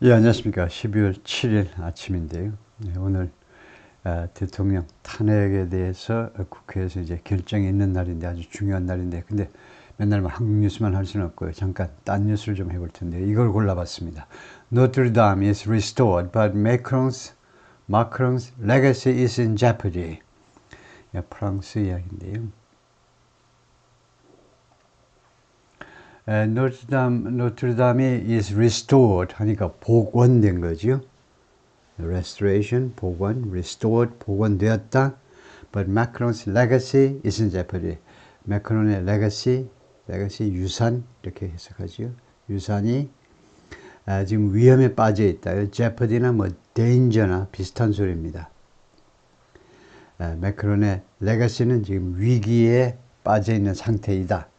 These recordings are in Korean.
예, 안녕하십니까. 12월 7일 아침인데요. 네, 오늘 대통령 탄핵에 대해서 국회에서 이제 결정이 있는 날인데 아주 중요한 날인데 근데 맨날 한국 뉴스만 할 수는 없고요. 잠깐 딴 뉴스를 좀 해볼 텐데 이걸 골라봤습니다. Notre Dame is restored, but Macron's legacy is in jeopardy. 예, 프랑스 이야기인데요. 노트르담이 is restored 하니까 복원된 거죠. restoration, 복원, restored, 복원되었다. But Macron's legacy is in jeopardy. 마크론의 legacy 유산 이렇게 해석하죠. 유산이 지금 위험에 빠져 있다. jeopardy나 뭐 danger나 비슷한 소리입니다. 마크론의 legacy는 지금 위기에 빠져 있는 상태이다.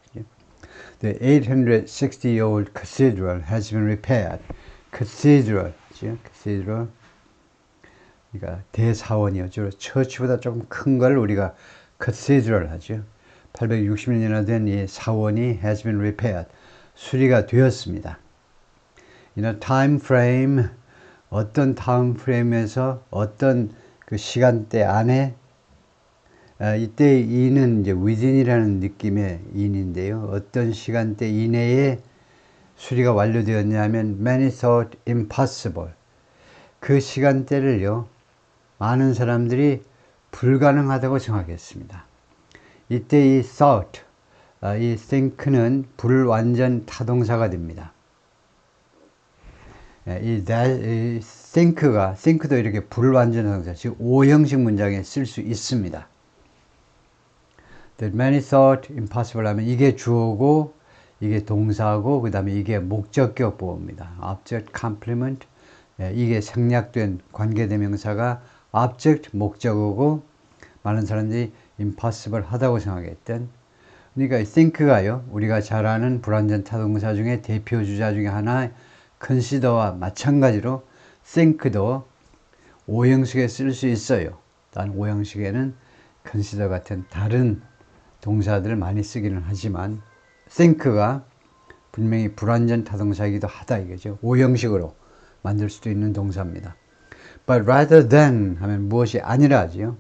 The 860-year-old cathedral has been repaired. cathedral, 그러니까 대사원이요. 주로 처치보다 조금 큰 걸 우리가 cathedral 하죠. 860년이나 된 이 사원이 has been repaired. 수리가 되었습니다. In a time frame, 어떤 타임 프레임에서 어떤 그 시간대 안에 이때 in은 이제 within이라는 느낌의 in인데요. 어떤 시간대 이내에 수리가 완료되었냐면 many thought impossible. 그 시간대를요. 많은 사람들이 불가능하다고 생각했습니다. 이때 이 thought, 이 think는 불완전 타동사가 됩니다. 이 think도 이렇게 불완전 타동사, 즉 오형식 문장에 쓸 수 있습니다. That many thought impossible 하면 이게 주어고 이게 동사고 그 다음에 이게 목적격 보호입니다. object complement 이게 생략된 관계대명사가 object 목적어고 많은 사람들이 impossible 하다고 생각했던 그러니까 think가요 우리가 잘 아는 불완전 타동사 중에 대표 주자 중에 하나 consider와 마찬가지로 think도 오형식에 쓸 수 있어요. 단 오형식에는 consider 같은 다른 동사들을 많이 쓰기는 하지만 think가 분명히 불완전 타동사이기도 하다 이거죠. 오형식으로 만들 수도 있는 동사입니다. But rather than 하면 무엇이 아니라지요.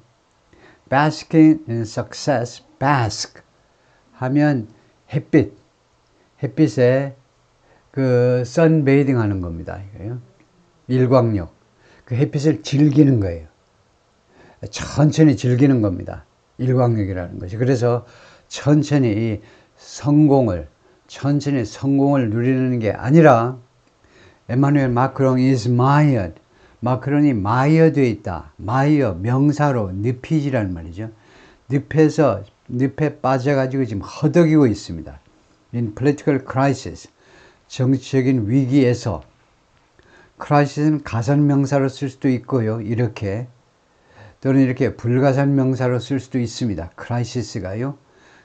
Basking in success, bask 하면 햇빛에 그 sunbathing 하는 겁니다. 이거요. 일광욕. 그 햇빛을 즐기는 거예요. 천천히 즐기는 겁니다. 일광욕이라는 것이. 그래서 천천히 성공을 누리는 게 아니라 에마누엘 마크롱 is mired. 마크론이 mired되어 있다. mire 명사로 늪이지라는 말이죠. 늪에 빠져가지고 지금 허덕이고 있습니다. In political crisis. 정치적인 위기에서 crisis는 가산 명사로 쓸 수도 있고요. 이렇게 또는 이렇게 불가산 명사로 쓸 수도 있습니다. crisis가요.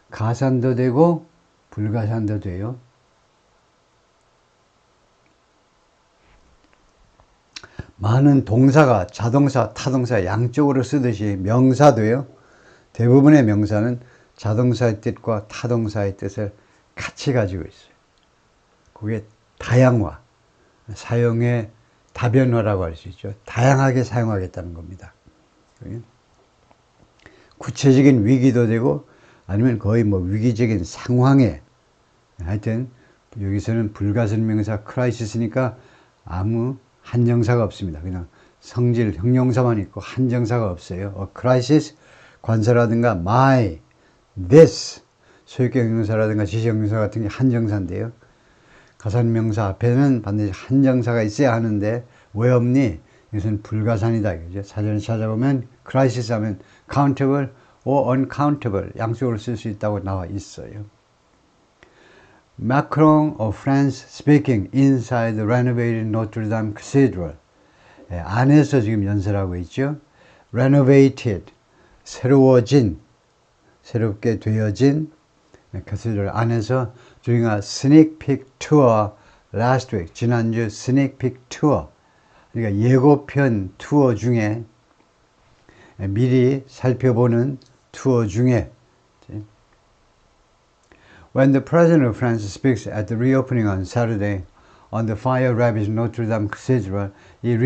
가산도 되고 불가산도 돼요. 많은 동사가 자동사, 타동사 양쪽으로 쓰듯이 명사도요. 대부분의 명사는 자동사의 뜻과 타동사의 뜻을 같이 가지고 있어요. 그게 다양화, 사용의 다변화라고 할 수 있죠. 다양하게 사용하겠다는 겁니다. 구체적인 위기도 되고 아니면 거의 뭐 위기적인 상황에 하여튼 여기서는 불가산 명사 크라이시스니까 아무 한정사가 없습니다. 그냥 성질 형용사만 있고 한정사가 없어요. crisis 관사라든가 my, this 소유격 형용사라든가 지시형용사 같은 게 한정사인데요. 가산명사 앞에는 반드시 한정사가 있어야 하는데 왜 없니? 이것은 불가산이다. 그죠? 사전에 찾아보면 crisis 하면 countable or uncountable 양쪽으로 쓸 수 있다고 나와 있어요. Macron of France speaking inside the renovated Notre Dame Cathedral. 안에서 지금 연설하고 있죠. Renovated, 새롭게 되어진 cathedral 안에서 during a sneak peek tour last week. 지난주 sneak peek tour. 그러니까 예고편 투어 중에 미리 살펴보는 투어 중에 When the President of France speaks at the reopening on Saturday on the fire ravaged Notre Dame Cathedral. 이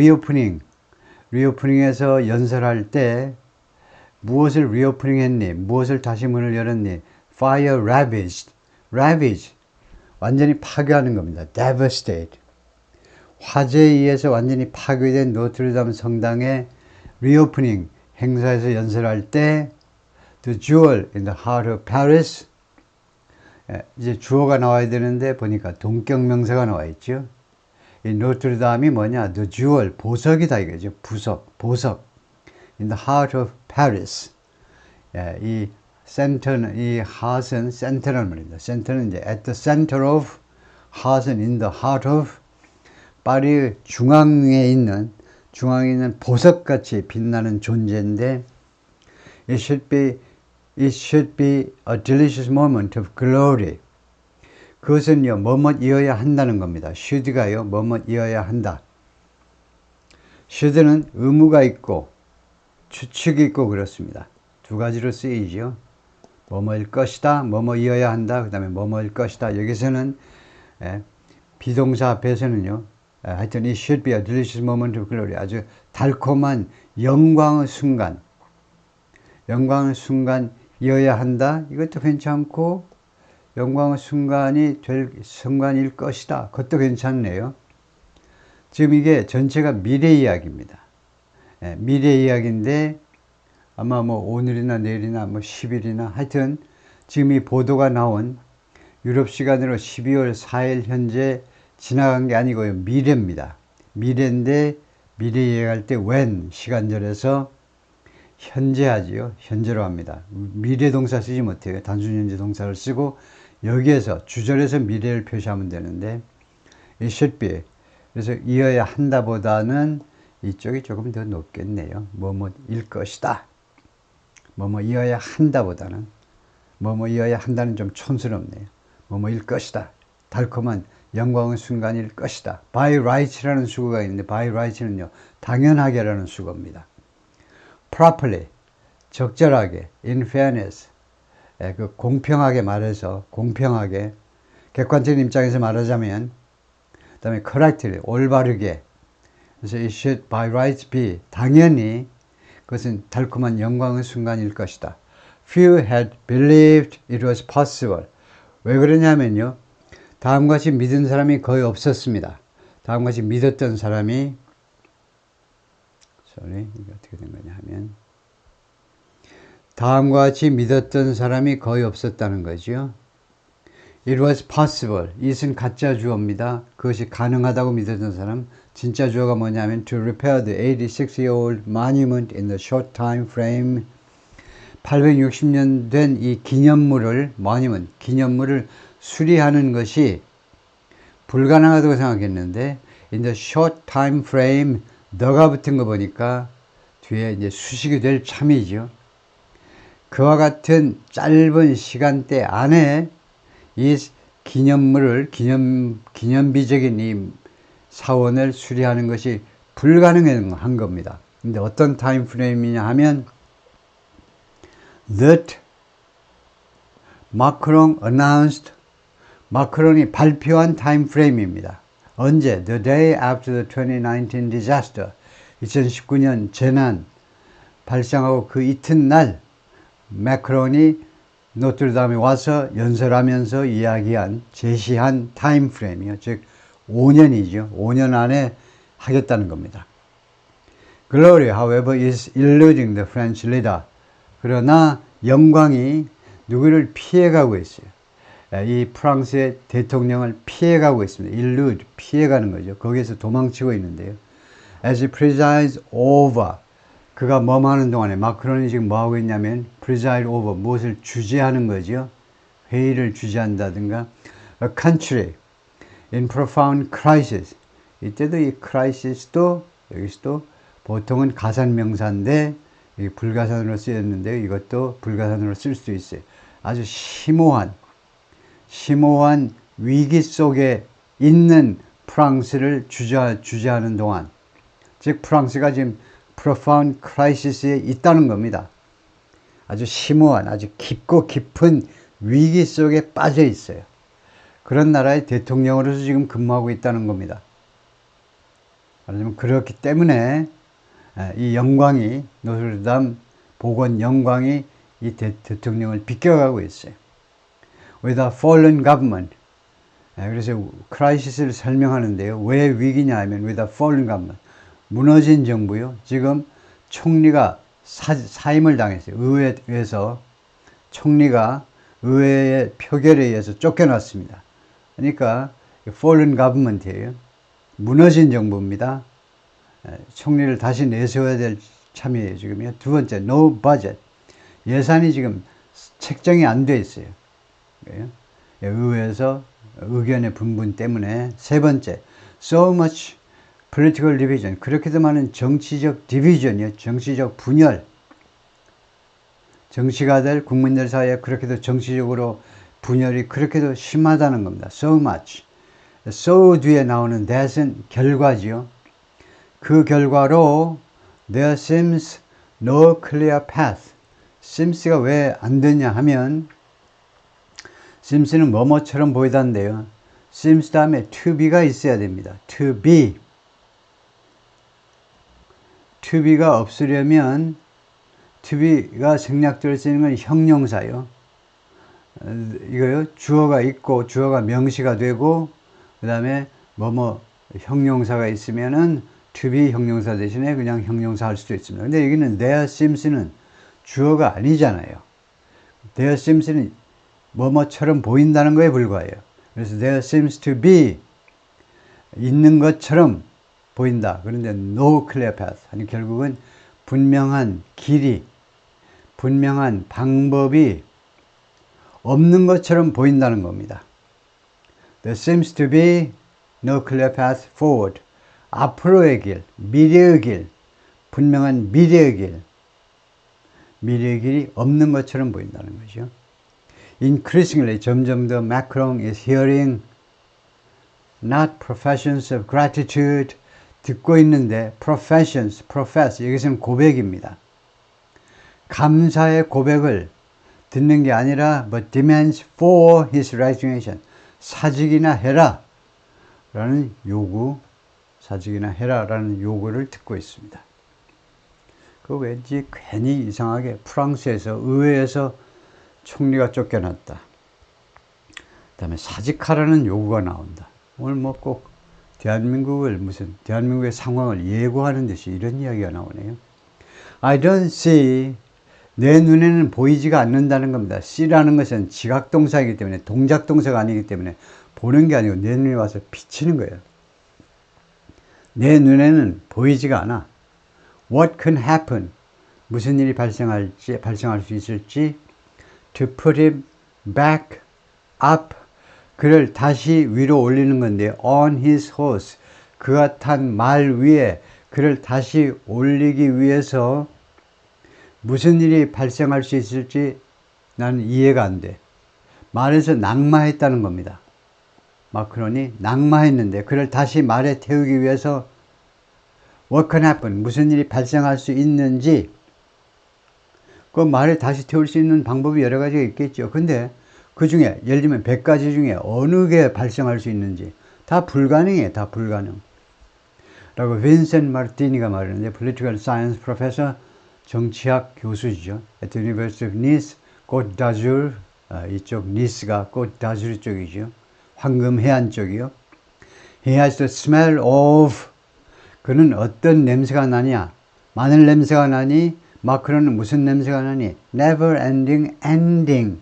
리오프닝에서 연설할 때 무엇을 리오프닝 했니? 무엇을 다시 문을 열었니? Fire ravaged. ravage. 완전히 파괴하는 겁니다. devastate. 화재에 의해서 완전히 파괴된 노트르담 성당의 리오프닝 행사에서 연설할 때 The jewel in the heart of Paris. 이제 주어가 나와야 되는데 보니까 동격명사가 나와 있죠. 이 노트르담이 뭐냐? The jewel, 보석이다 이거죠. 보석. In the heart of Paris. 이 센터는, 이 heart은 센터라는 말입니다. 센터는 이제 at the center of, heart은 in the heart of, 파리 중앙에 있는 보석같이 빛나는 존재인데 it should be a delicious moment of glory. 그것은요, 뭐뭐이어야 한다는 겁니다. should가요, 뭐뭐이어야 한다. should는 의무가 있고 추측이 있고 그렇습니다. 두 가지로 쓰이죠. 뭐뭐일 것이다, 뭐뭐이어야 한다, 그 다음에 뭐뭐일 것이다. 여기서는 비동사 앞에서는요, 하여튼 it should be a delicious moment of glory. 아주 달콤한 영광의 순간이어야 한다. 이것도 괜찮고 영광의 순간이 될 순간일 것이다. 그것도 괜찮네요. 지금 이게 전체가 미래 이야기입니다. 미래 이야기인데 아마 뭐 오늘이나 내일이나 뭐 10일이나 하여튼 지금 이 보도가 나온 유럽 시간으로 12월 4일 현재 지나간 게 아니고요. 미래입니다. 미래인데 미래 이야기할 때 when 시간절에서 현재 하지요. 현재로 합니다. 미래 동사 쓰지 못해요. 단순 현재 동사를 쓰고 여기에서 주절에서 미래를 표시하면 되는데 it should be. 그래서 이어야 한다 보다는 이쪽이 조금 더 높겠네요. 뭐뭐일 것이다. 뭐뭐이어야 한다 보다는 뭐뭐이어야 한다는 좀 촌스럽네요. 뭐뭐일 것이다. 달콤한 영광의 순간일 것이다. by right라는 수거가 있는데 by right는요. 당연하게라는 수거입니다. properly, 적절하게, in fairness, 그 공평하게 말해서 공평하게, 객관적인 입장에서 말하자면 그 다음에 correctly, 올바르게. 그래서 it should by right be, 당연히 그것은 달콤한 영광의 순간일 것이다. Few had believed it was possible. 왜 그러냐면요. 다음과 같이 믿은 사람이 거의 없었습니다. 다음과 같이 믿었던 사람이 이게 어떻게 된 거냐 하면 다음과 같이 믿었던 사람이 거의 없었다는 거죠. It was possible. 이것은 가짜 주어입니다. 그것이 가능하다고 믿었던 사람. 진짜 주어가 뭐냐면 to repair the 86-year-old monument in the short time frame. 860년 된 이 기념물을 수리하는 것이 불가능하다고 생각했는데 in the short time frame 너가 붙은 거 보니까 뒤에 이제 수식이 될 참이죠. 그와 같은 짧은 시간대 안에 이 기념물을 기념비적인 이 사원을 수리하는 것이 불가능한 겁니다. 근데 어떤 타임 프레임이냐 하면 that Macron announced, 마크롱이 발표한 타임 프레임입니다. 언제? The day after the 2019 disaster. 2019년 재난 발생하고 그 이튿날 마크롱이 노트르담에 와서 연설하면서 제시한 타임 프레임이요. 즉 5년이죠. 5년 안에 하겠다는 겁니다. Glory, however, is eluding the French leader. 그러나 영광이 누구를 피해가고 있어요. 이 프랑스의 대통령을 피해가고 있습니다. elude, 피해가는 거죠. 거기에서 도망치고 있는데요. As he presides over, 그가 뭐하는 동안에 마크론이 지금 뭐하고 있냐면 preside over, 무엇을 주재하는 거죠. 회의를 주재한다든가 a country in profound crisis. 이때도 이 crisis도 여기서도 보통은 가산명사인데 불가산으로 쓰였는데 이것도 불가산으로 쓸 수 있어요. 아주 심오한 위기 속에 있는 프랑스를 주재하는 동안, 즉 프랑스가 지금 profound crisis에 있다는 겁니다. 아주 심오한, 아주 깊고 깊은 위기 속에 빠져 있어요. 그런 나라의 대통령으로서 지금 근무하고 있다는 겁니다. 말하자면 그렇기 때문에 이 영광이, 노트르담 복원 영광이 이 대통령을 비껴가고 있어요. With a fallen government. 그래서 크라이시스를 설명하는데요. 왜 위기냐 하면 with a fallen government. 무너진 정부요. 지금 총리가 사임을 당했어요. 의회에서 총리가 의회의 표결에 의해서 쫓겨났습니다. 그러니까 fallen government이에요. 무너진 정부입니다. 총리를 다시 내세워야 될 참이에요. 지금요. 두 번째, no budget. 예산이 지금 책정이 안 돼 있어요. 의회에서 의견의 분분 때문에. 세 번째, so much political division. 그렇게도 많은 정치적 디비전이요. 정치적 분열. 정치가들, 국민들 사이에 그렇게도 정치적으로 분열이 그렇게도 심하다는 겁니다. So much. so 뒤에 나오는 that은 결과지요. 그 결과로 there seems no clear path. sims가 왜 안 되냐 하면 sims는 뭐뭐처럼 보이던데요. seems 다음에 to be가 있어야 됩니다. to be. to be가 없으려면 to be가 생략될 수 있는 건 형용사요. 이거요. 주어가 있고 주어가 명시가 되고 그 다음에 뭐뭐 형용사가 있으면은 to be 형용사 대신에 그냥 형용사 할 수도 있습니다. 근데 여기는 there seems는 주어가 아니잖아요. there seems는 뭐뭐처럼 보인다는 거에 불과해요. 그래서 there seems to be 있는 것처럼 보인다. 그런데 no clear path. 아니 결국은 분명한 길이, 분명한 방법이 없는 것처럼 보인다는 겁니다. There seems to be no clear path forward. 앞으로의 길, 미래의 길, 분명한 미래의 길, 미래의 길이 없는 것처럼 보인다는 거죠. Increasingly, 점점 더 Macron is hearing not professions of gratitude. 듣고 있는데 professions, profess, 여기서는 고백입니다. 감사의 고백을 듣는 게 아니라 but demands for his resignation. 사직이나 해라 라는 요구, 사직이나 해라 라는 요구를 듣고 있습니다. 그 왠지 괜히 이상하게 프랑스에서 의회에서 총리가 쫓겨났다. 그 다음에 사직하라는 요구가 나온다. 오늘 뭐 꼭 대한민국의 상황을 예고하는 듯이 이런 이야기가 나오네요. I don't see. 내 눈에는 보이지가 않는다는 겁니다. see라는 것은 지각동사이기 때문에 동작동사가 아니기 때문에 보는 게 아니고 내 눈에 와서 비치는 거예요. 내 눈에는 보이지가 않아. What can happen? 무슨 일이 발생할 수 있을지. To put him back up. 그를 다시 위로 올리는 건데 on his horse. 그가 탄 말 위에 그를 다시 올리기 위해서 무슨 일이 발생할 수 있을지 나는 이해가 안 돼. 말에서 낙마했다는 겁니다. 마크론이 낙마했는데 그를 다시 말에 태우기 위해서 what can happen? 무슨 일이 발생할 수 있는지 그 말에 다시 태울 수 있는 방법이 여러 가지가 있겠죠. 근데 그 중에 예를 들면 100가지 중에 어느 게 발생할 수 있는지 다 불가능해. 다 불가능. 라고 빈센트 마르티니가 말하는데 political science professor 정치학 교수죠. At the University of Nice, Côte d'Azur, 이쪽 니스가 Côte d'Azur 쪽이죠. 황금 해안 쪽이요. He has the smell of. 그는 어떤 냄새가 나냐? 마늘 냄새가 나니? 마크론은 무슨 냄새가 나니? Never ending ending.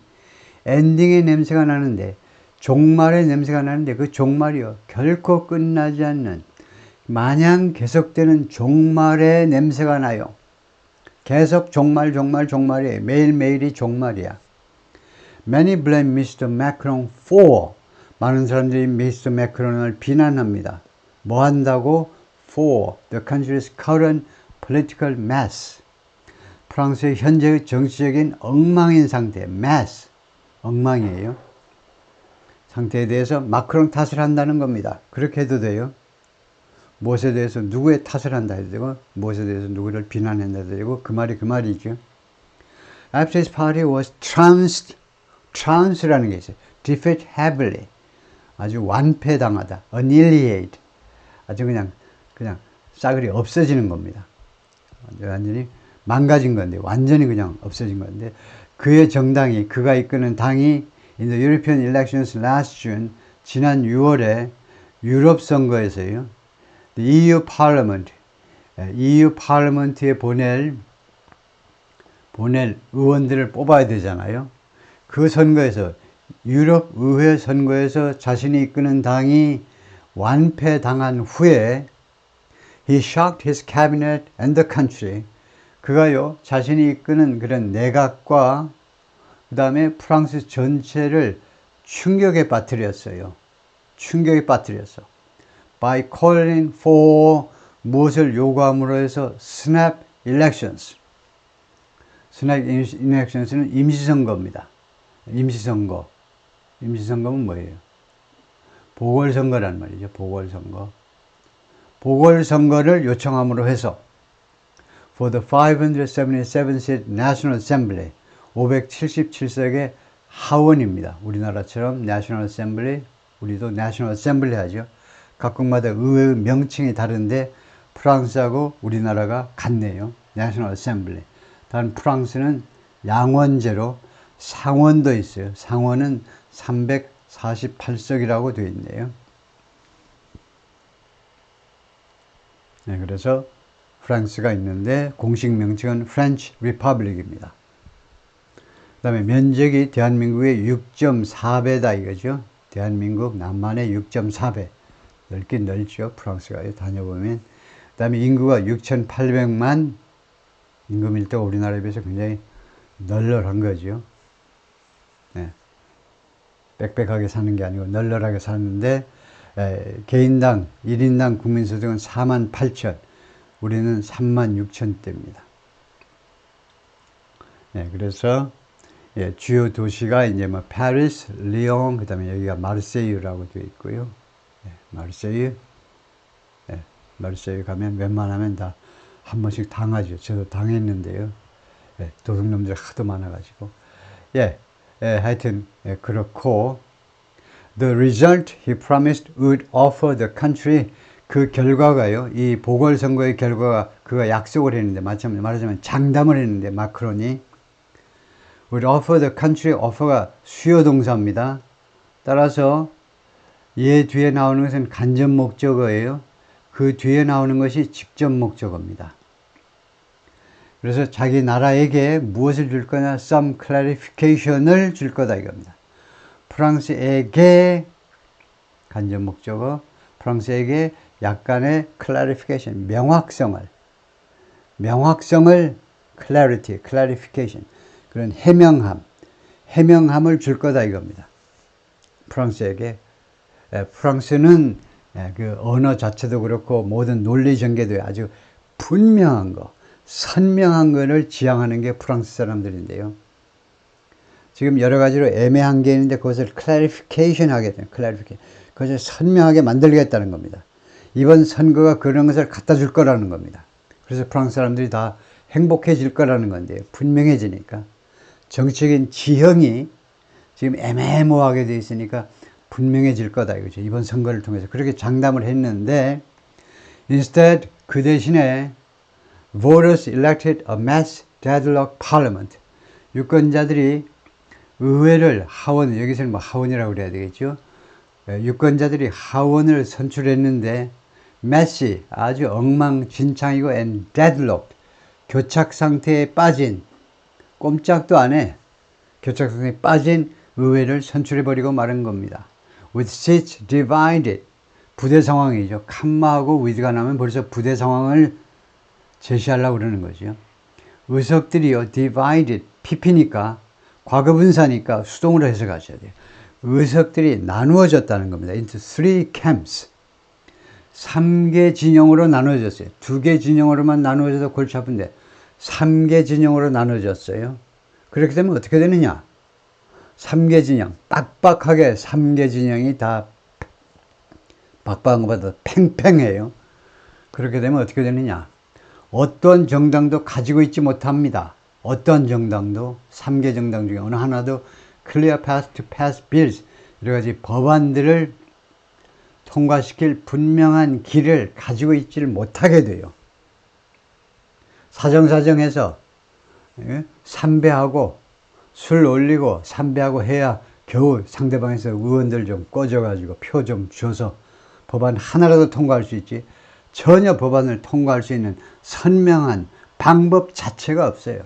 엔딩의 냄새가 나는데, 종말의 냄새가 나는데 그 종말이요. 결코 끝나지 않는 마냥 계속되는 종말의 냄새가 나요. 계속 종말이에요. 매일매일이 종말이야. Many blame Mr. Macron for. 많은 사람들이 Mr. Macron을 비난합니다. 뭐 한다고? For the country's current political mess. 프랑스의 현재 정치적인 엉망인 상태. mess. 엉망이에요. 상태에 대해서 마크롱 탓을 한다는 겁니다. 그렇게 해도 돼요. 무엇에 대해서 누구의 탓을 한다 해도 되고 무엇에 대해서 누구를 비난한다 해도 되고 그 말이 그 말이죠. After his party was trounced라는 게 있어요. defeat heavily. 아주 완패당하다. annihilate. 아주 그냥 싸그리 없어지는 겁니다. 완전히 망가진 건데, 완전히 그냥 없어진 건데, 그의 정당이, 그가 이끄는 당이 in the European elections last June, 지난 6월에 유럽 선거에서요, the EU Parliament, EU Parliament에 보낼 의원들을 뽑아야 되잖아요. 그 선거에서, 유럽 의회 선거에서 자신이 이끄는 당이 완패당한 후에 he shocked his cabinet and the country. 그가요, 자신이 이끄는 그런 내각과 그 다음에 프랑스 전체를 충격에 빠뜨렸어요. 충격에 빠뜨렸어. By calling for 무엇을 요구함으로 해서 snap elections. snap elections는 임시선거입니다. 임시선거. 임시선거는 뭐예요? 보궐선거란 말이죠. 보궐선거. 보궐선거를 요청함으로 해서 for the 577-seat National Assembly 577석의 하원입니다. 우리나라처럼 National Assembly, 우리도 National Assembly 하죠. 각국마다 의회 명칭이 다른데 프랑스하고 우리나라가 같네요. National Assembly. 단 프랑스는 양원제로 상원도 있어요. 상원은 348석이라고 되어 있네요. 네, 그래서 프랑스가 있는데 공식 명칭은 French Republic입니다. 그 다음에 면적이 대한민국의 6.4배다 이거죠. 대한민국 남만의 6.4배. 넓긴 넓죠. 프랑스가 다녀보면. 그 다음에 인구가 6,800만. 인구 밀도가 우리나라에 비해서 굉장히 널널한 거죠. 네. 빽빽하게 사는 게 아니고 널널하게 사는데 개인당 1인당 국민소득은 48,000. 우리는 36,000대입니다. 네, 그래서 주요 도시가 이제 뭐 파리스, 리옹, 그다음에 여기가 마르세유라고 되어 있고요. 마르세유. 마르세유 가면 웬만하면 다 한 번씩 당하죠. 저도 당했는데요. 도둑놈들 하도 많아가지고. 하여튼 그렇고 the result he promised would offer the country. 그 결과가요, 이 보궐선거의 결과가 그가 약속을 했는데, 말하자면 장담을 했는데, 마크론이 would offer the country, offer가 수요 동사입니다. 따라서 얘 뒤에 나오는 것은 간접 목적어예요. 그 뒤에 나오는 것이 직접 목적어입니다. 그래서 자기 나라에게 무엇을 줄 거냐, some clarification을 줄 거다 이겁니다. 프랑스에게 간접 목적어, 프랑스에게 약간의 clarification, 명확성을 clarity, clarification, 그런 해명함을 줄 거다 이겁니다. 프랑스에게. 프랑스는 그 언어 자체도 그렇고 모든 논리 전개도 아주 분명한 거, 선명한 거를 지향하는 게 프랑스 사람들인데요. 지금 여러 가지로 애매한 게 있는데 그것을 clarification 하겠다는, 그것을 선명하게 만들겠다는 겁니다. 이번 선거가 그런 것을 갖다 줄 거라는 겁니다. 그래서 프랑스 사람들이 다 행복해질 거라는 건데요. 분명해지니까. 정치적인 지형이 지금 애매모호하게 되어 있으니까 분명해질 거다 이거죠. 이번 선거를 통해서. 그렇게 장담을 했는데 instead 그 대신에 voters elected a mass deadlock parliament. 유권자들이 의회를 하원, 여기서는 뭐 하원이라고 그래야 되겠죠. 유권자들이 하원을 선출했는데 messy, 아주 엉망진창이고 and deadlocked, 교착 상태에 빠진, 꼼짝도 안 해. 교착 상태에 빠진 의회를 선출해버리고 마른 겁니다. with seats divided, 부대 상황이죠. 칸마하고 with가 나면 벌써 부대 상황을 제시하려고 그러는 거죠. 의석들이요, divided, PP니까, 과거분사니까 수동으로 해석하셔야 돼요. 의석들이 나누어졌다는 겁니다. into three camps. 3개 진영으로 나누어졌어요. 2개 진영으로만 나누어져도 골치 아픈데 3개 진영으로 나누어졌어요. 그렇게 되면 어떻게 되느냐? 3개 진영, 빡빡하게 3개 진영이 다 빡빡한 것보다 팽팽해요. 그렇게 되면 어떻게 되느냐? 어떤 정당도 가지고 있지 못합니다. 어떤 정당도, 3개 정당 중에 어느 하나도 clear path to pass bills, 여러 가지 법안들을 통과시킬 분명한 길을 가지고 있지를 못하게 돼요. 사정사정해서 삼배하고 술 올리고 삼배하고 해야 겨우 상대방에서 의원들 좀 꺼져가지고 표 좀 줘서 법안 하나라도 통과할 수 있지, 전혀 법안을 통과할 수 있는 선명한 방법 자체가 없어요.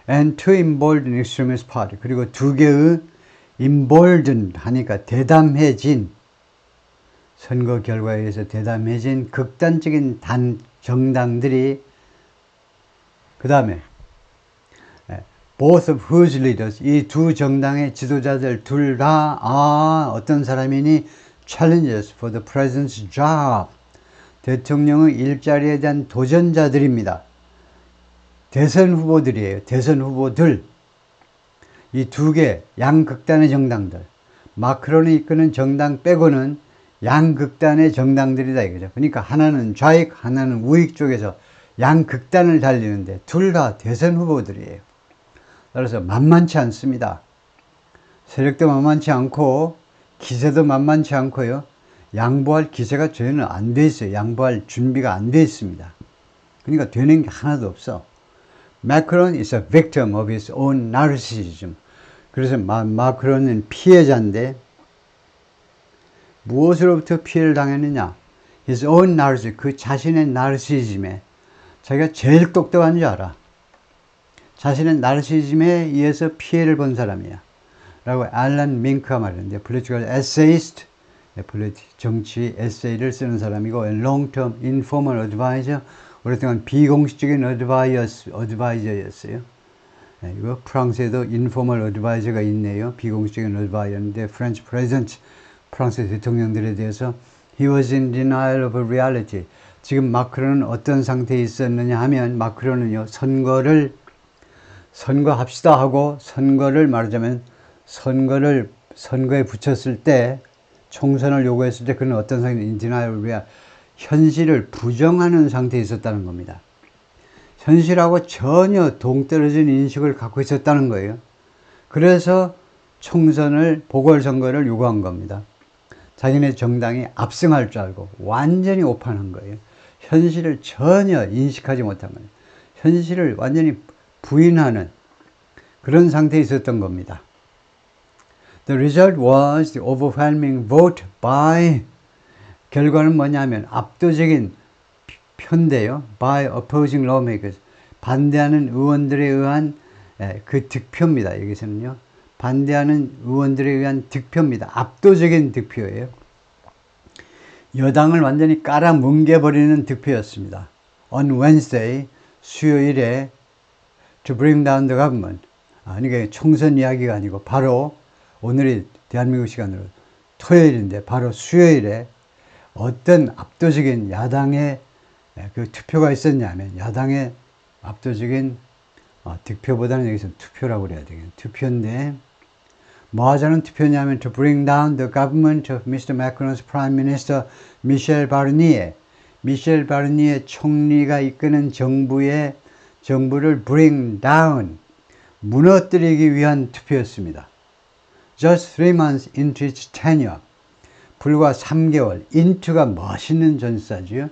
And to embolden extremist party. 그리고 두 개의 embolden 하니까 대담해진, 선거 결과에 의해서 대담해진 극단적인 정당들이, 그 다음에 both of whose leaders, 이 두 정당의 지도자들 둘 다 어떤 사람이니 challenges for the president's job, 대통령의 일자리에 대한 도전자들입니다. 대선 후보들이에요. 대선 후보들. 이 두 개 양극단의 정당들, 마크론이 이끄는 정당 빼고는 양극단의 정당들이다 이거죠. 그러니까 하나는 좌익, 하나는 우익 쪽에서 양극단을 달리는데 둘 다 대선 후보들이에요. 따라서 만만치 않습니다. 세력도 만만치 않고 기세도 만만치 않고요. 양보할 기세가 전혀 안 돼 있어요. 양보할 준비가 안 돼 있습니다. 그러니까 되는 게 하나도 없어. 마크론 is a victim of his own narcissism. 그래서 마크론은 피해자인데 무엇으로부터 피해를 당했느냐? his own narcissism, 그 자신의 나르시즘에, 자기가 제일 똑똑한 줄 알아. 자신의 나르시즘에 의해서 피해를 본 사람이야 라고 앨런 밍크가 말했는데, political essayist, 정치 에세이를 쓰는 사람이고, long-term informal advisor, 오랫동안 비공식적인 어드바이저였어요. 이거 프랑스에도 informal advisor가 있네요. 비공식적인 어드바이저인데, French president, 프랑스 대통령들에 대해서 he was in denial of reality. 지금 마크론은 어떤 상태에 있었느냐 하면, 마크론은요, 선거합시다 하고, 선거를 말하자면 선거에 붙였을 때, 총선을 요구했을 때 그는 어떤 상태에 in denial of reality, 현실을 부정하는 상태에 있었다는 겁니다. 현실하고 전혀 동떨어진 인식을 갖고 있었다는 거예요. 그래서 총선을, 보궐선거를 요구한 겁니다. 자기네 정당이 압승할 줄 알고 완전히 오판한 거예요. 현실을 전혀 인식하지 못한 거예요. 현실을 완전히 부인하는 그런 상태에 있었던 겁니다. The result was the overwhelming vote by, 결과는 뭐냐면 압도적인 편대요. by opposing lawmakers, 반대하는 의원들에 의한 그 득표입니다. 여기서는요. 반대하는 의원들에 의한 득표입니다. 압도적인 득표예요. 여당을 완전히 깔아뭉개버리는 득표였습니다. On Wednesday, 수요일에 to bring down the government. 그러니까 총선 이야기가 아니고 바로 오늘이 대한민국 시간으로 토요일인데 바로 수요일에 어떤 압도적인 야당의 그 투표가 있었냐면, 야당의 압도적인 득표보다는 여기서 투표라고 그래야 되겠네. 투표인데 뭐 하자는 투표냐면 to bring down the government of Mr. Macron's Prime Minister 미셸 바르니에, 미셸 바르니에 총리가 이끄는 정부를 bring down, 무너뜨리기 위한 투표였습니다. Just 3 months into its tenure, 불과 3개월, into가 멋있는 전사죠.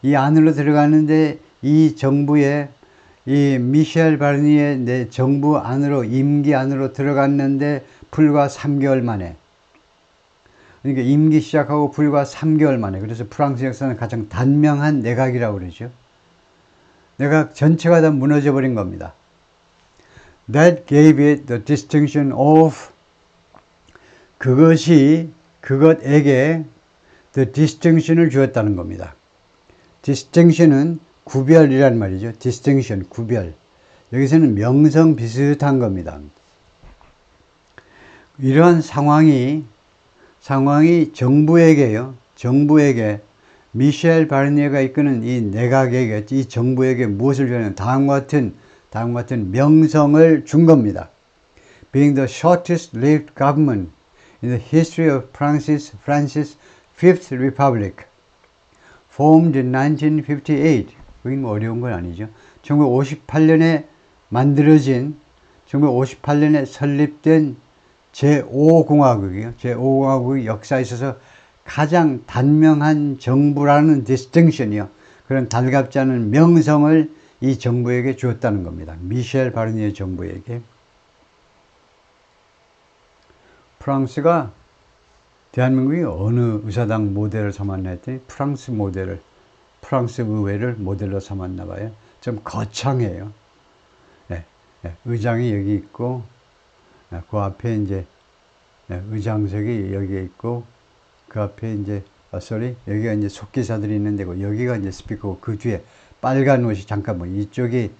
이 안으로 들어가는데 이 정부에, 이 미셸 바르니에 정부 안으로, 임기 안으로 들어갔는데 불과 3개월 만에, 그러니까 임기 시작하고 불과 3개월 만에, 그래서 프랑스 역사는 가장 단명한 내각이라고 그러죠. 내각 전체가 다 무너져 버린 겁니다. That gave it the distinction of, 그것에게 the distinction을 주었다는 겁니다. distinction은 구별이란 말이죠. distinction, 구별. 여기서는 명성 비슷한 겁니다. 이러한 상황이 정부에게요. 정부에게, 미셸 바르니에가 이끄는 이 내각에게, 이 정부에게 무엇을 주냐면 다음과 같은 명성을 준 겁니다. Being the shortest lived government in the history of France's Fifth Republic, formed in 1958. 여긴 뭐 어려운 건 아니죠. 1958년에 만들어진, 1958년에 설립된 제5공화국이요. 제5공화국의 역사에 있어서 가장 단명한 정부라는 디스팅션이요. 그런 달갑지 않은 명성을 이 정부에게 주었다는 겁니다. 미셸 바르니에 정부에게. 프랑스가 대한민국이 어느 의사당 모델을 삼았나 했더니 프랑스 의회를 모델로 삼았나 봐요. 좀 거창해요. 네, 네, 의장이 여기 있고, 네, 그 앞에 이제, 네, 의장석이 여기에 있고, 그 앞에 이제, 여기가 이제 속기사들이 있는 데고, 여기가 이제 스피커고, 그 뒤에 빨간 옷이 잠깐만, 이쪽이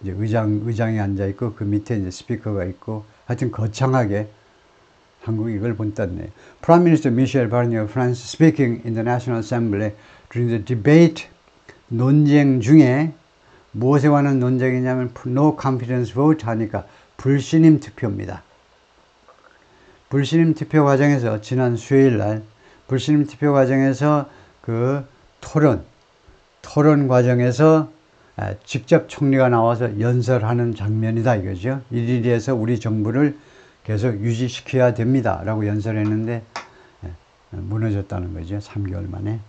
이제 의장이 앉아있고, 그 밑에 이제 스피커가 있고, 하여튼 거창하게 한국이 이걸 본땄네요. Prime Minister Michel Barnier of France speaking in the National Assembly during the debate, 논쟁 중에 무엇에 관한 논쟁이냐면 No confidence vote 하니까 불신임 투표입니다. 불신임 투표 과정에서 지난 수요일 날 불신임 투표 과정에서 그 토론 과정에서 직접 총리가 나와서 연설하는 장면이다 이거죠. 이리에서 우리 정부를 계속 유지시켜야 됩니다 라고 연설했는데 무너졌다는 거죠. 3개월 만에.